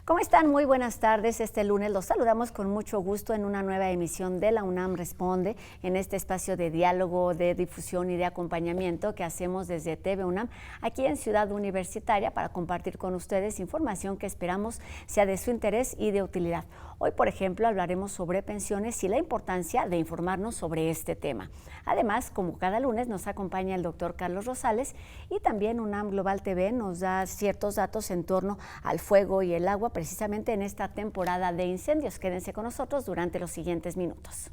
¿Cómo están? Muy buenas tardes. Este lunes los saludamos con mucho gusto en una nueva emisión de la UNAM Responde, en este espacio de diálogo, de difusión y de acompañamiento que hacemos desde TV UNAM, aquí en Ciudad Universitaria, para compartir con ustedes información que esperamos sea de su interés y de utilidad. Hoy, por ejemplo, hablaremos sobre pensiones y la importancia de informarnos sobre este tema. Además, como cada lunes, nos acompaña el doctor Carlos Rosales y también UNAM Global TV nos da ciertos datos en torno al fuego y el agua, precisamente en esta temporada de incendios. Quédense con nosotros durante los siguientes minutos.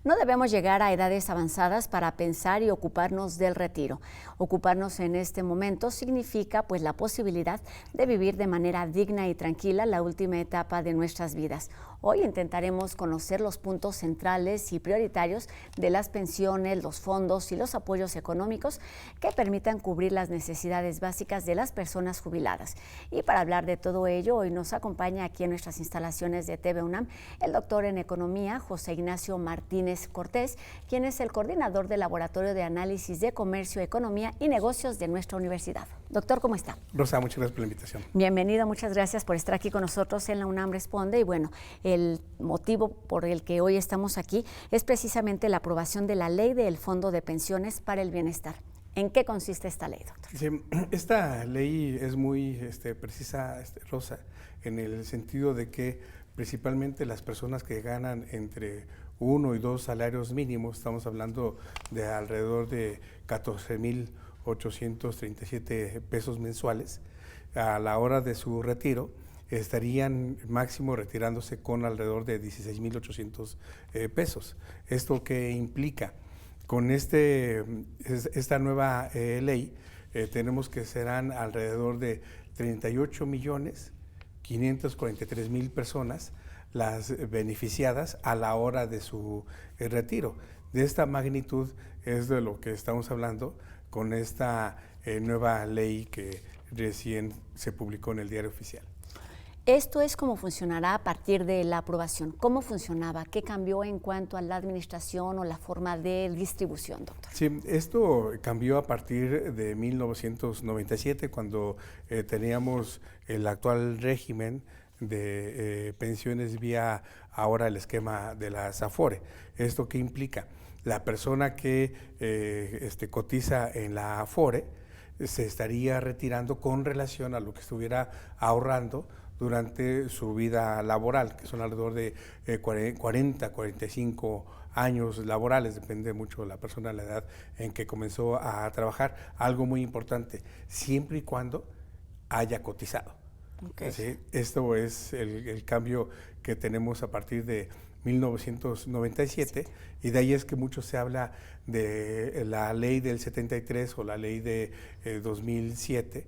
No debemos llegar a edades avanzadas para pensar y ocuparnos del retiro. Ocuparnos en este momento significa pues la posibilidad de vivir de manera digna y tranquila la última etapa de nuestras vidas. Hoy intentaremos conocer los puntos centrales y prioritarios de las pensiones, los fondos y los apoyos económicos que permitan cubrir las necesidades básicas de las personas jubiladas. Y para hablar de todo ello, hoy nos acompaña aquí en nuestras instalaciones de TV UNAM el doctor en Economía, José Ignacio Martínez Cortés, quien es el coordinador del Laboratorio de Análisis de Comercio, Economía y Negocios de nuestra universidad. Doctor, ¿cómo está? Rosa, muchas gracias por la invitación. Bienvenido, muchas gracias por estar aquí con nosotros en la UNAM Responde. Y bueno, el motivo por el que hoy estamos aquí es precisamente la aprobación de la Ley del Fondo de Pensiones para el Bienestar. ¿En qué consiste esta ley, doctor? Sí, esta ley es muy precisa, Rosa, en el sentido de que principalmente las personas que ganan entre 1 y 2 salarios mínimos, estamos hablando de alrededor de 14,837 pesos mensuales, a la hora de su retiro estarían máximo retirándose con alrededor de 16,800 pesos. ¿Esto qué implica? Con esta nueva ley tenemos que serán alrededor de 38,543,000 personas las beneficiadas a la hora de su retiro. De esta magnitud es de lo que estamos hablando con esta nueva ley que recién se publicó en el Diario Oficial. Esto es cómo funcionará a partir de la aprobación. ¿Cómo funcionaba? ¿Qué cambió en cuanto a la administración o la forma de distribución, doctor? Sí, esto cambió a partir de 1997, cuando teníamos el actual régimen de pensiones vía ahora el esquema de las Afore. ¿Esto qué implica? La persona que cotiza en la Afore se estaría retirando con relación a lo que estuviera ahorrando durante su vida laboral, que son alrededor de 40, 45 años laborales, depende mucho de la persona, la edad en que comenzó a trabajar. Algo muy importante, siempre y cuando haya cotizado. Okay. ¿Sí? Esto es el cambio que tenemos a partir de 1997, y de ahí es que mucho se habla de la ley del 73 o la ley de 2007,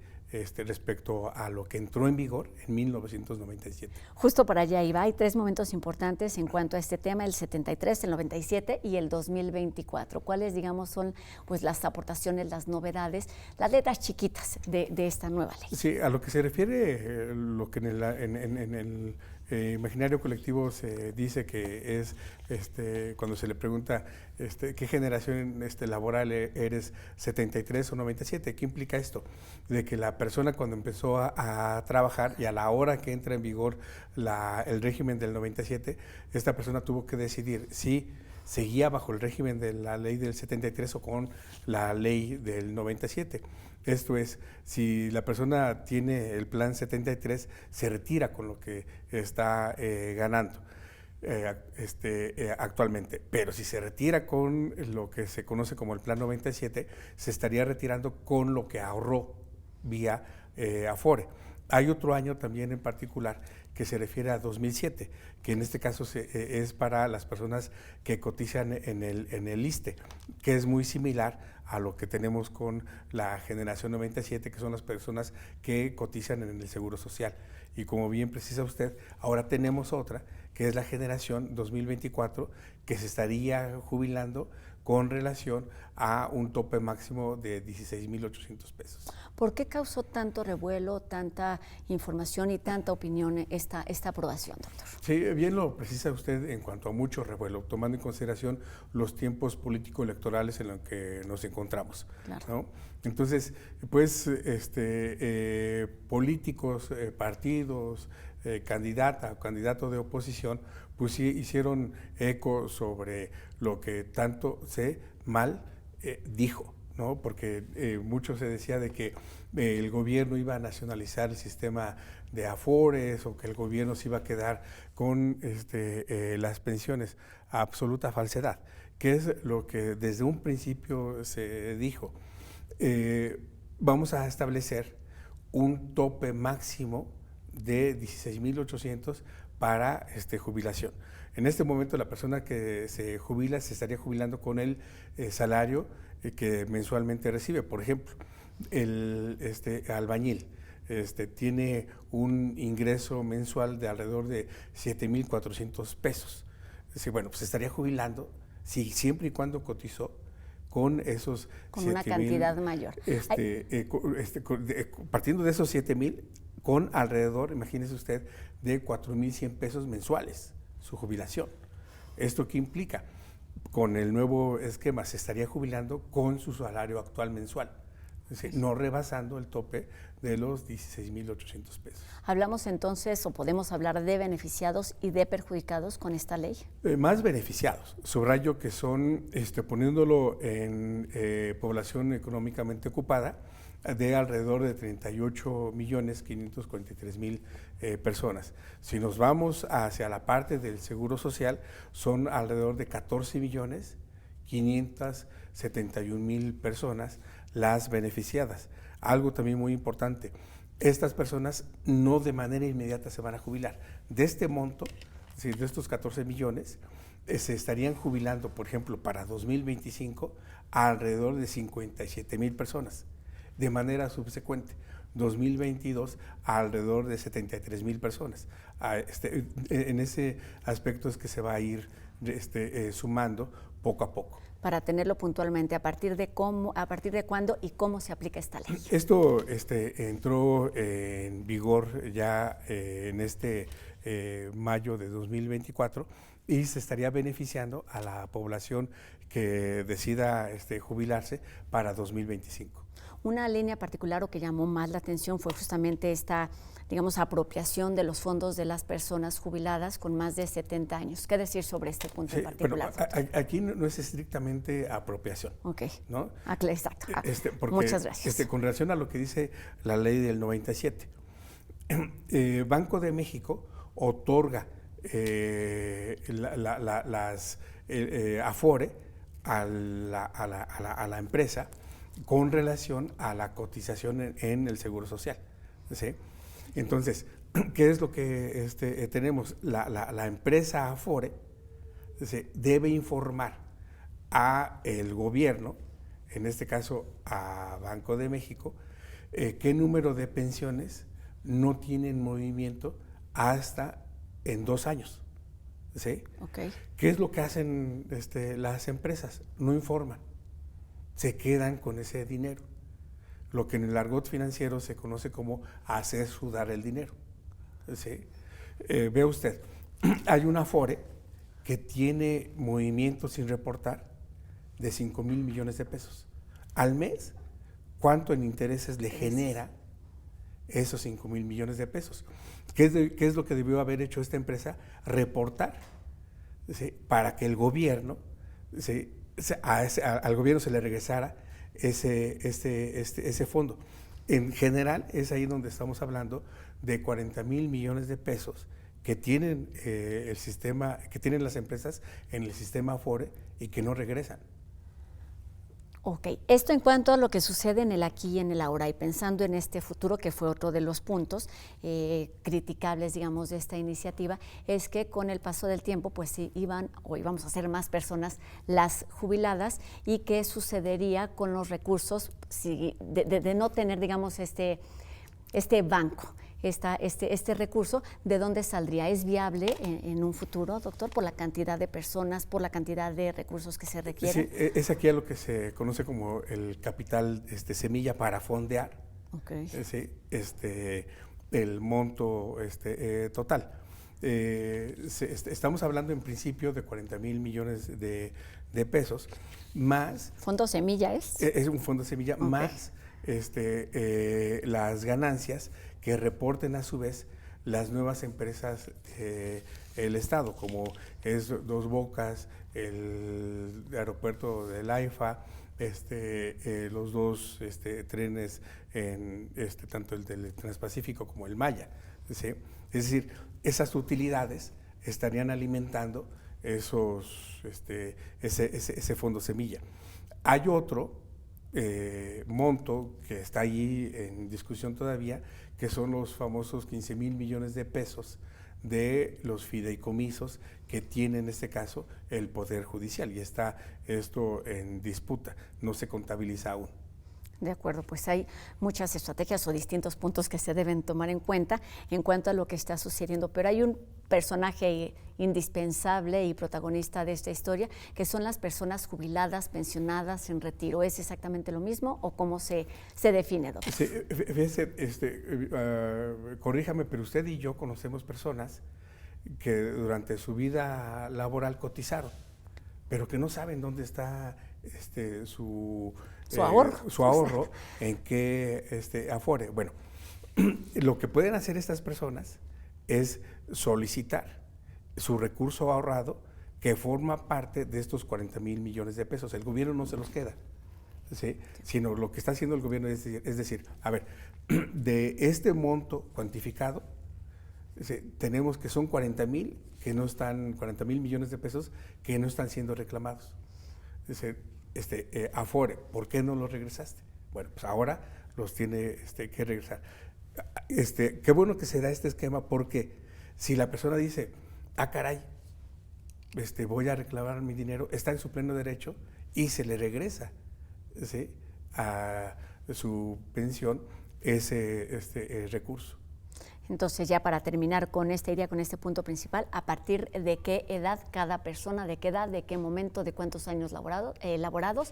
respecto a lo que entró en vigor en 1997. Justo para allá iba. Hay 3 momentos importantes en cuanto a este tema: el 73, el 97 y el 2024. ¿Cuáles, digamos, son pues las aportaciones, las novedades, las letras chiquitas de esta nueva ley? Sí, a lo que se refiere, lo que en el imaginario colectivo se dice que es, cuando se le pregunta qué generación laboral eres, 73 o 97, ¿qué implica esto? De que la persona cuando empezó a trabajar y a la hora que entra en vigor el régimen del 97, esta persona tuvo que decidir si seguía bajo el régimen de la ley del 73 o con la ley del 97. Esto es, si la persona tiene el plan 73, se retira con lo que está ganando actualmente. Pero si se retira con lo que se conoce como el plan 97, se estaría retirando con lo que ahorró vía Afore. Hay otro año también en particular que se refiere a 2007, que en este caso es para las personas que cotizan en el ISSSTE, que es muy similar a lo que tenemos con la generación 97, que son las personas que cotizan en el Seguro Social. Y como bien precisa usted, ahora tenemos otra, que es la generación 2024, que se estaría jubilando con relación a un tope máximo de 16,800 pesos. ¿Por qué causó tanto revuelo, tanta información y tanta opinión esta aprobación, doctor? Sí, bien lo precisa usted en cuanto a mucho revuelo, tomando en consideración los tiempos político-electorales en los que nos encontramos. Claro. ¿No? Entonces, pues, políticos, partidos, candidata o candidato de oposición, pues sí hicieron eco sobre lo que tanto se mal dijo, ¿no? Porque mucho se decía de que el gobierno iba a nacionalizar el sistema de afores o que el gobierno se iba a quedar con las pensiones. Absoluta falsedad, que es lo que desde un principio se dijo. Vamos a establecer un tope máximo de 16,800 para jubilación. En este momento la persona que se jubila se estaría jubilando con el salario que mensualmente recibe. Por ejemplo, el albañil tiene un ingreso mensual de alrededor de 7,400 pesos. Es decir, bueno, pues se estaría jubilando siempre y cuando cotizó con esos con una cantidad mayor. Partiendo de esos 7,000, con alrededor, imagínese usted, de 4,100 pesos mensuales, su jubilación. ¿Esto qué implica? Con el nuevo esquema se estaría jubilando con su salario actual mensual, es decir, no rebasando el tope de los 16,800 pesos. ¿Hablamos entonces o podemos hablar de beneficiados y de perjudicados con esta ley? Más beneficiados. Subrayo que son, poniéndolo en población económicamente ocupada, de alrededor de 38,543,000 personas. Si nos vamos hacia la parte del Seguro Social, son alrededor de 14,571,000 personas las beneficiadas. Algo también muy importante, estas personas no de manera inmediata se van a jubilar. De este monto, de estos 14 millones, se estarían jubilando, por ejemplo, para 2025, alrededor de 57,000 personas. De manera subsecuente, 2022, alrededor de 73,000 personas. En ese aspecto es que se va a ir sumando poco a poco. Para tenerlo puntualmente, ¿a partir de cuándo y cómo se aplica esta ley? Esto entró en vigor ya en mayo de 2024 y se estaría beneficiando a la población que decida jubilarse para 2025. Una línea particular o que llamó más la atención fue justamente esta, digamos, apropiación de los fondos de las personas jubiladas con más de 70 años. ¿Qué decir sobre este punto en particular? Bueno, aquí no es estrictamente apropiación. Ok, ¿no? Exacto. Porque, muchas gracias. Con relación a lo que dice la ley del 97, Banco de México otorga las Afore a la empresa con relación a la cotización en el Seguro Social, ¿sí? Entonces, ¿qué es lo que tenemos? La empresa Afore, ¿sí?, debe informar a el gobierno, en este caso a Banco de México, qué número de pensiones no tienen movimiento hasta en 2 años, ¿sí? Okay. ¿Qué es lo que hacen las empresas? No informan. Se quedan con ese dinero, lo que en el argot financiero se conoce como hacer sudar el dinero. ¿Sí? Ve usted, hay una Afore que tiene movimientos sin reportar de 5,000 millones de pesos. Al mes, ¿cuánto en intereses le genera esos 5,000 millones de pesos? ¿Qué es lo que debió haber hecho esta empresa? Reportar, ¿sí?, para que el gobierno, ¿sí?, al gobierno se le regresara ese fondo. En general es ahí donde estamos hablando de 40,000 millones de pesos que tienen el sistema, que tienen las empresas en el sistema Afore y que no regresan. Ok, esto en cuanto a lo que sucede en el aquí y en el ahora, y pensando en este futuro, que fue otro de los puntos criticables, digamos, de esta iniciativa, es que con el paso del tiempo, pues sí íbamos a ser más personas las jubiladas, y qué sucedería con los recursos de no tener, digamos, este banco. este recurso, ¿de dónde saldría? ¿Es viable en un futuro, doctor, por la cantidad de personas, por la cantidad de recursos que se requieren? Sí, es aquí a lo que se conoce como el capital semilla para fondear. Okay. Sí, el monto total. Estamos hablando en principio de 40,000 millones de pesos, más... ¿Fondo semilla es? Es un fondo semilla, okay. Más las ganancias que reporten a su vez las nuevas empresas del Estado, como es Dos Bocas, el aeropuerto del AIFA, los dos trenes, tanto el del Transpacífico como el Maya. ¿Sí? Es decir, esas utilidades estarían alimentando ese fondo semilla. Hay otro monto que está ahí en discusión todavía, que son los famosos 15,000 millones de pesos de los fideicomisos que tiene en este caso el Poder Judicial, y está esto en disputa, no se contabiliza aún. De acuerdo, pues hay muchas estrategias o distintos puntos que se deben tomar en cuenta en cuanto a lo que está sucediendo, pero hay un personaje indispensable y protagonista de esta historia, que son las personas jubiladas, pensionadas, en retiro. ¿Es exactamente lo mismo o cómo se define, doctor? Sí, fíjese, corríjame, pero usted y yo conocemos personas que durante su vida laboral cotizaron, pero que no saben dónde está su ahorro, en qué afore. Bueno, lo que pueden hacer estas personas es solicitar su recurso ahorrado, que forma parte de estos 40,000 millones de pesos. El gobierno no se los queda, ¿sí? Sino lo que está haciendo el gobierno es decir, a ver, de este monto cuantificado, ¿sí? Tenemos que son 40,000 millones de pesos que no están siendo reclamados. Es decir, Afore, ¿por qué no los regresaste? Bueno, pues ahora los tiene que regresar. Qué bueno que se da este esquema, porque si la persona dice, caray, voy a reclamar mi dinero, está en su pleno derecho y se le regresa, ¿sí?, a su pensión ese recurso. Entonces, ya para terminar con esta idea, con este punto principal, ¿a partir de qué edad cada persona, de qué edad, de qué momento, de cuántos años laborados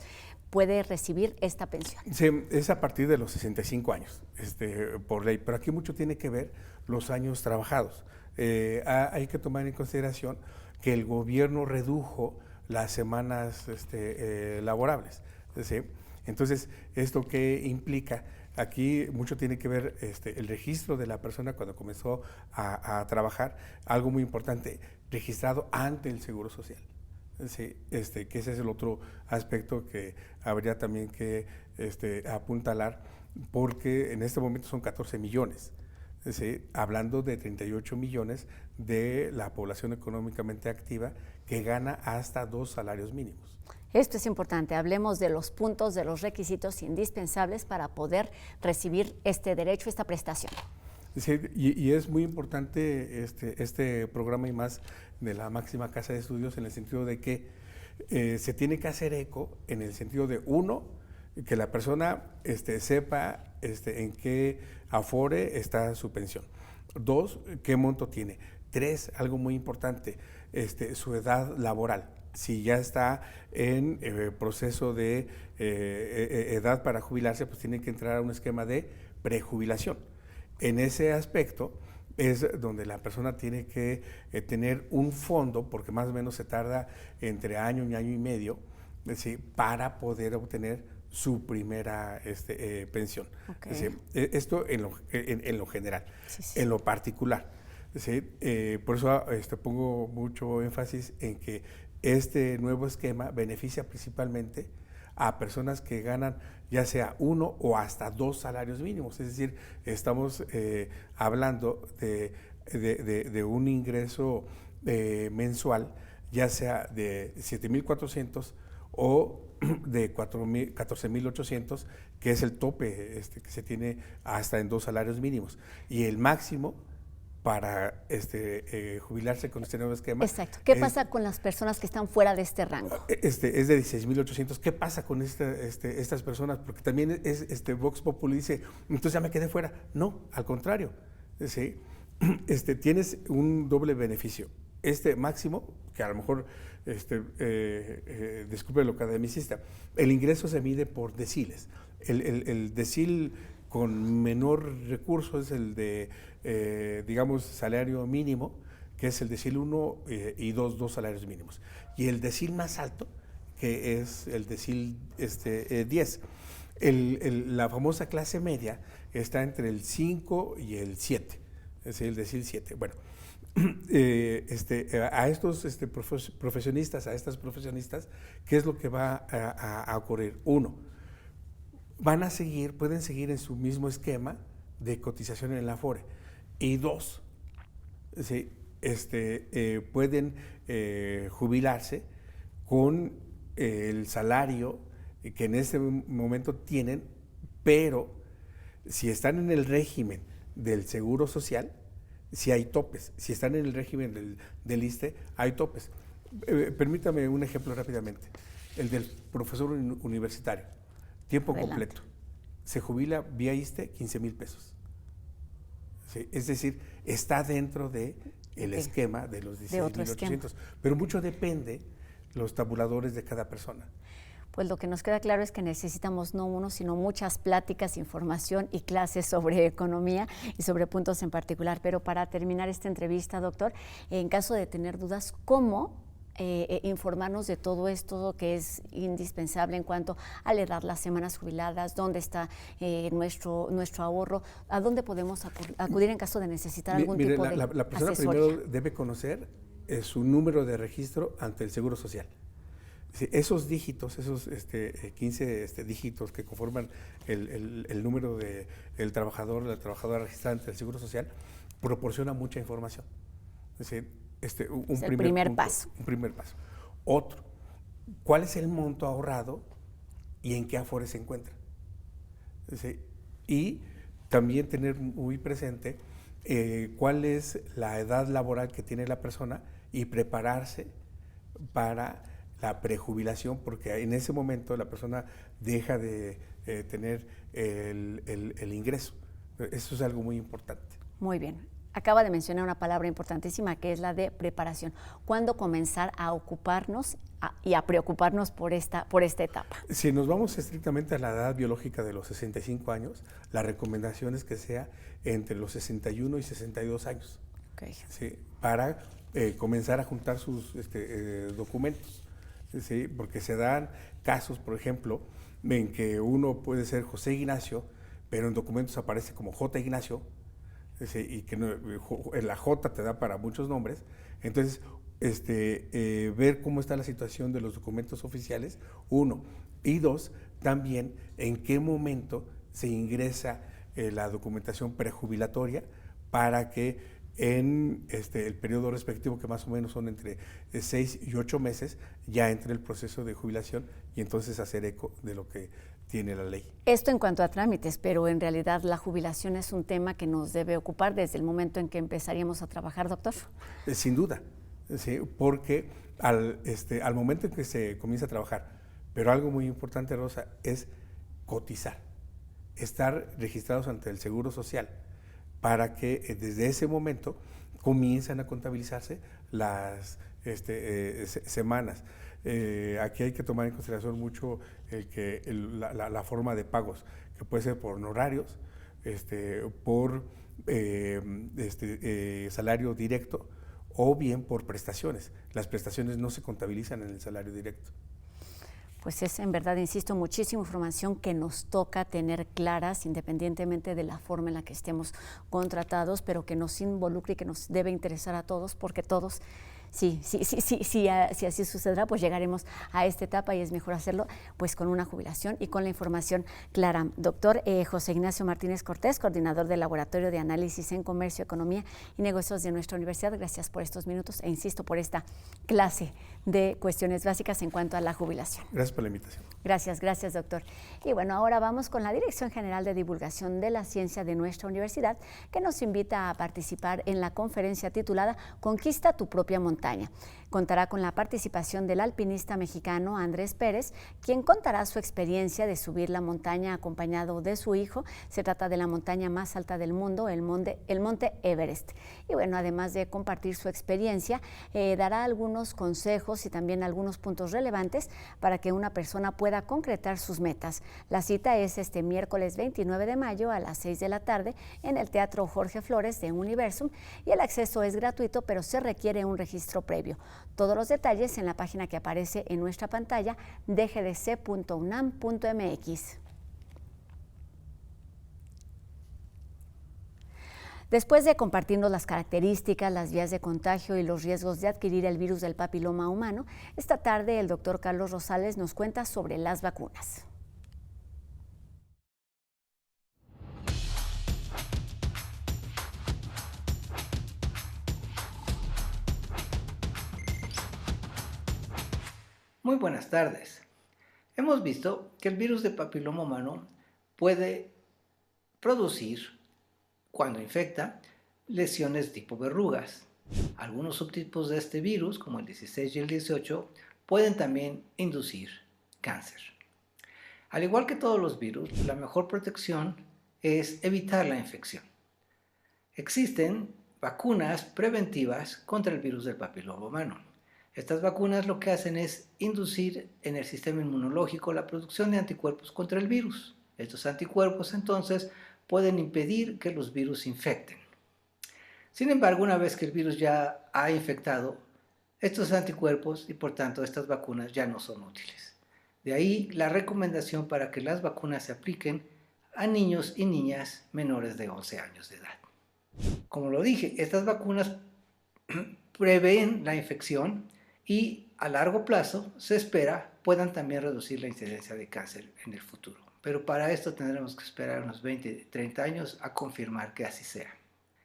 puede recibir esta pensión? Sí, es a partir de los 65 años, por ley, pero aquí mucho tiene que ver los años trabajados. Hay que tomar en consideración que el gobierno redujo las semanas laborables, ¿sí? Entonces, ¿esto qué implica? Aquí mucho tiene que ver el registro de la persona cuando comenzó a trabajar, algo muy importante, registrado ante el Seguro Social. Sí, que ese es el otro aspecto que habría también que apuntalar, porque en este momento son 14 millones, ¿sí?, hablando de 38 millones de la población económicamente activa que gana hasta 2 salarios mínimos. Esto es importante, hablemos de los puntos, de los requisitos indispensables para poder recibir este derecho, esta prestación. Sí, y es muy importante este programa, y más de la máxima casa de estudios, en el sentido de que se tiene que hacer eco, en el sentido de, uno, que la persona sepa en qué afore está su pensión. 2, qué monto tiene. 3, algo muy importante, su edad laboral. Si ya está en proceso de edad para jubilarse, pues tiene que entrar a un esquema de prejubilación. En ese aspecto es donde la persona tiene que tener un fondo, porque más o menos se tarda entre año y año y medio, ¿sí?, para poder obtener su primera pensión. Okay. ¿Sí? Esto en lo general. Sí. En lo particular, ¿sí? Por eso pongo mucho énfasis en que este nuevo esquema beneficia principalmente a personas que ganan ya sea 1 o hasta 2 salarios mínimos. Es decir, estamos hablando de un ingreso mensual, ya sea de 7,400 o de 14,800, que es el tope que se tiene hasta en 2 salarios mínimos. Y el máximo para jubilarse con este nuevo esquema. Exacto. ¿Qué pasa con las personas que están fuera de este rango? Es de 16,800. ¿Qué pasa con estas personas? Porque también Vox Populi dice, entonces ya me quedé fuera. No, al contrario. ¿sí? Tienes un doble beneficio. Máximo, que a lo mejor, disculpe lo academicista, el ingreso se mide por deciles. El decil con menor recurso es el de, digamos, salario mínimo, que es el decil 1 y 2 salarios mínimos. Y el decil más alto, que es el decil 10. La famosa clase media está entre el 5 y el 7, es decir, el decil 7. Bueno, a estos profesionistas, a estas profesionistas, ¿qué es lo que va a ocurrir? Uno, pueden seguir en su mismo esquema de cotización en la Afore. Y dos, ¿sí? Pueden jubilarse con el salario que en ese momento tienen, pero si están en el régimen del Seguro Social, sí hay topes. Si están en el régimen del ISSSTE, hay topes. Permítame un ejemplo rápidamente. El del profesor universitario, tiempo completo. Se jubila vía ISSSTE 15,000 pesos. ¿Sí? Es decir, está dentro del esquema de los 16,800. Pero mucho depende los tabuladores de cada persona. Pues lo que nos queda claro es que necesitamos no uno, sino muchas pláticas, información y clases sobre economía y sobre puntos en particular. Pero para terminar esta entrevista, doctor, en caso de tener dudas, ¿cómo informarnos de todo esto que es indispensable en cuanto a la edad, las semanas jubiladas, dónde está nuestro ahorro, a dónde podemos acudir en caso de necesitar algún tipo de la persona asesoría? Primero debe conocer su número de registro ante el Seguro Social. Esos dígitos, esos 15 dígitos que conforman el número del trabajador, la trabajadora registrada ante el Seguro Social, proporciona mucha información. Es decir, el primer paso. Un primer paso. Otro, ¿cuál es el monto ahorrado y en qué Afore se encuentra? Y también tener muy presente cuál es la edad laboral que tiene la persona y prepararse para la prejubilación, porque en ese momento la persona deja de tener el ingreso. Eso es algo muy importante. Muy bien. Acaba de mencionar una palabra importantísima que es la de preparación. ¿Cuándo comenzar a ocuparnos y a preocuparnos por esta etapa? Si nos vamos estrictamente a la edad biológica de los 65 años, la recomendación es que sea entre los 61 y 62 años. Okay. ¿Sí? Para comenzar a juntar sus documentos. ¿Sí? Porque se dan casos, por ejemplo, en que uno puede ser José Ignacio, pero en documentos aparece como J. Ignacio, ¿sí? Y que la J te da para muchos nombres. Entonces, ver cómo está la situación de los documentos oficiales, uno. Y dos, también en qué momento se ingresa la documentación prejubilatoria para que en el periodo respectivo, que más o menos son entre 6 y 8 meses, ya entre el proceso de jubilación y entonces hacer eco de lo que tiene la ley. Esto en cuanto a trámites, pero en realidad la jubilación es un tema que nos debe ocupar desde el momento en que empezaríamos a trabajar, doctor. Sin duda, ¿sí? Porque al momento en que se comienza a trabajar, pero algo muy importante, Rosa, es cotizar, estar registrados ante el Seguro Social, para que desde ese momento comiencen a contabilizarse las semanas. Aquí hay que tomar en consideración mucho la forma de pagos, que puede ser por honorarios, por salario directo o bien por prestaciones. Las prestaciones no se contabilizan en el salario directo. Pues es en verdad, insisto, muchísima información que nos toca tener claras independientemente de la forma en la que estemos contratados, pero que nos involucre y que nos debe interesar a todos, porque todos, si así sucederá, pues llegaremos a esta etapa y es mejor hacerlo pues con una jubilación y con la información clara. Doctor José Ignacio Martínez Cortés, coordinador del Laboratorio de Análisis en Comercio, Economía y Negocios de nuestra universidad, gracias por estos minutos e insisto por esta clase de cuestiones básicas en cuanto a la jubilación. Gracias por la invitación. Gracias, doctor. Y bueno, ahora vamos con la Dirección General de Divulgación de la Ciencia de nuestra universidad, que nos invita a participar en la conferencia titulada Conquista tu propia montaña. Contará con la participación del alpinista mexicano Andrés Pérez, quien contará su experiencia de subir la montaña acompañado de su hijo. Se trata de la montaña más alta del mundo, el monte Everest. Y bueno, además de compartir su experiencia, dará algunos consejos y también algunos puntos relevantes para que una persona pueda concretar sus metas. La cita es este miércoles 29 de mayo a las 6 de la tarde en el Teatro Jorge Flores de Universum, y el acceso es gratuito, pero se requiere un registro previo. Todos los detalles en la página que aparece en nuestra pantalla, dgdc.unam.mx. Después de compartirnos las características, las vías de contagio y los riesgos de adquirir el virus del papiloma humano, esta tarde el doctor Carlos Rosales nos cuenta sobre las vacunas. Muy buenas tardes. Hemos visto que el virus de papiloma humano puede producir, cuando infecta, lesiones tipo verrugas. Algunos subtipos de este virus, como el 16 y el 18, pueden también inducir cáncer. Al igual que todos los virus, la mejor protección es evitar la infección. Existen vacunas preventivas contra el virus del papiloma humano. Estas vacunas lo que hacen es inducir en el sistema inmunológico la producción de anticuerpos contra el virus. Estos anticuerpos entonces pueden impedir que los virus infecten. Sin embargo, una vez que el virus ya ha infectado, estos anticuerpos y por tanto estas vacunas ya no son útiles. De ahí la recomendación para que las vacunas se apliquen a niños y niñas menores de 11 años de edad. Como lo dije, estas vacunas prevén la infección y a largo plazo se espera puedan también reducir la incidencia de cáncer en el futuro. Pero para esto tendremos que esperar unos 20-30 años a confirmar que así sea.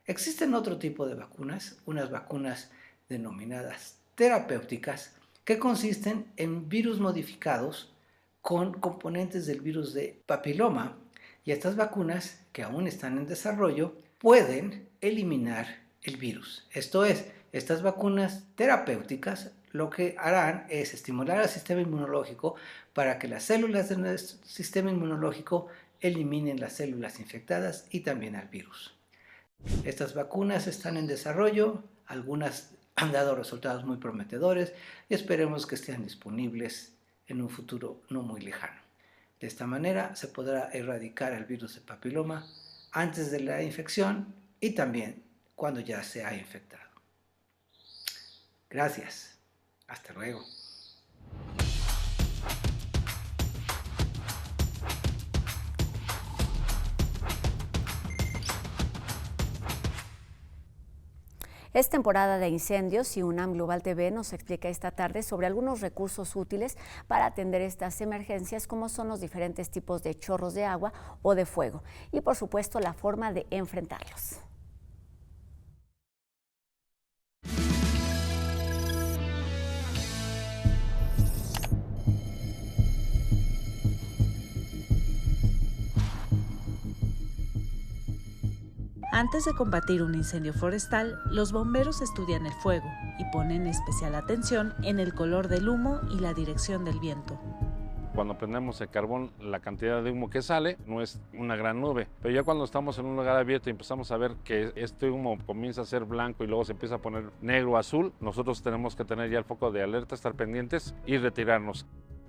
Existen otro tipo de vacunas, unas vacunas denominadas terapéuticas, que consisten en virus modificados con componentes del virus de papiloma, y estas vacunas, que aún están en desarrollo, pueden eliminar el virus. Esto es, estas vacunas terapéuticas lo que harán es estimular al sistema inmunológico para que las células de nuestro sistema inmunológico eliminen las células infectadas y también al virus. Estas vacunas están en desarrollo, algunas han dado resultados muy prometedores y esperemos que estén disponibles en un futuro no muy lejano. De esta manera se podrá erradicar el virus de papiloma antes de la infección y también cuando ya se ha infectado. Gracias. Hasta luego. Es temporada de incendios y UNAM Global TV nos explica esta tarde sobre algunos recursos útiles para atender estas emergencias, como son los diferentes tipos de chorros de agua o de fuego y, por supuesto, la forma de enfrentarlos. Antes de combatir un incendio forestal, los bomberos estudian el fuego y ponen especial atención en el color del humo y la dirección del viento. Cuando prendemos el carbón, la cantidad de humo que sale no es una gran nube, pero ya cuando estamos en un lugar abierto y empezamos a ver que este humo comienza a ser blanco y luego se empieza a poner negro o azul, nosotros tenemos que tener ya el foco de alerta, estar pendientes y retirarnos.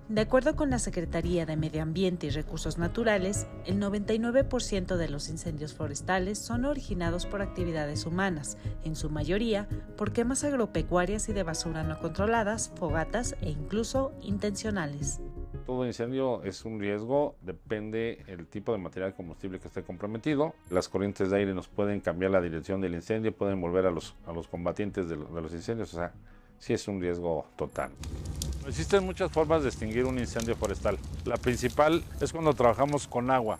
De acuerdo con la Secretaría de Medio Ambiente y Recursos Naturales, el 99% de los incendios forestales son originados por actividades humanas, en su mayoría por quemas agropecuarias y de basura no controladas, fogatas e incluso intencionales. Todo incendio es un riesgo, depende el tipo de material combustible que esté comprometido. Las corrientes de aire nos pueden cambiar la dirección del incendio, pueden volver a los combatientes de los incendios, o sea, sí es un riesgo total. Existen muchas formas de extinguir un incendio forestal. La principal es cuando trabajamos con agua.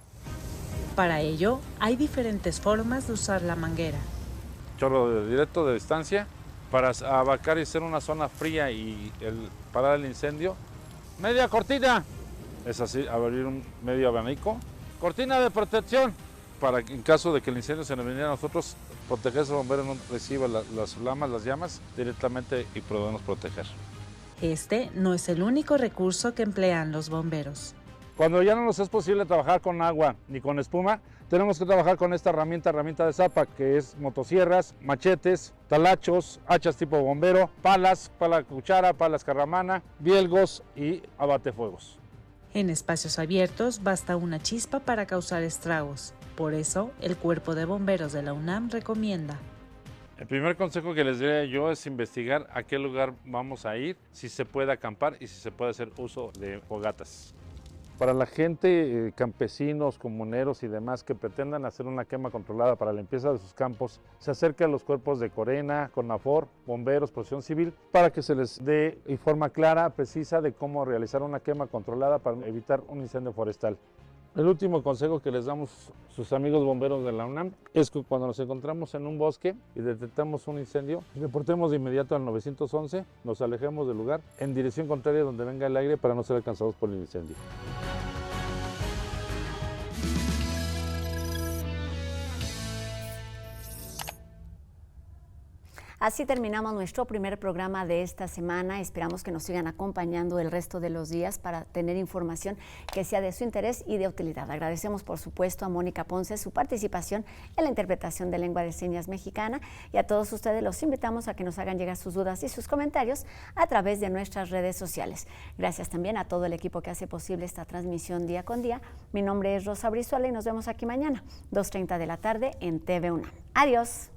Para ello, hay diferentes formas de usar la manguera. Chorro directo de distancia para abarcar y hacer una zona fría y parar el incendio. ¡Media cortina! Es así, abrir un medio abanico. ¡Cortina de protección! para en caso de que el incendio se nos viniera a nosotros, proteger a bomberos no reciba las flamas, las llamas directamente y podernos proteger. Este no es el único recurso que emplean los bomberos. Cuando ya no nos es posible trabajar con agua ni con espuma, tenemos que trabajar con esta herramienta de zapa, que es motosierras, machetes, talachos, hachas tipo bombero, palas, pala cuchara, palas carramana, bielgos y abatefuegos. En espacios abiertos basta una chispa para causar estragos. Por eso, el Cuerpo de Bomberos de la UNAM recomienda: el primer consejo que les diría yo es investigar a qué lugar vamos a ir, si se puede acampar y si se puede hacer uso de fogatas. Para la gente, campesinos, comuneros y demás que pretendan hacer una quema controlada para la limpieza de sus campos, se acerca a los cuerpos de Corena, CONAFOR, bomberos, protección civil, para que se les dé forma clara, precisa de cómo realizar una quema controlada para evitar un incendio forestal. El último consejo que les damos sus amigos bomberos de la UNAM es que cuando nos encontramos en un bosque y detectamos un incendio, reportemos de inmediato al 911, nos alejemos del lugar en dirección contraria donde venga el aire para no ser alcanzados por el incendio. Así terminamos nuestro primer programa de esta semana. Esperamos que nos sigan acompañando el resto de los días para tener información que sea de su interés y de utilidad. Agradecemos, por supuesto, a Mónica Ponce su participación en la interpretación de lengua de señas mexicana, y a todos ustedes los invitamos a que nos hagan llegar sus dudas y sus comentarios a través de nuestras redes sociales. Gracias también a todo el equipo que hace posible esta transmisión día con día. Mi nombre es Rosa Brizuela y nos vemos aquí mañana, 2:30 de la tarde en TV UNAM. Adiós.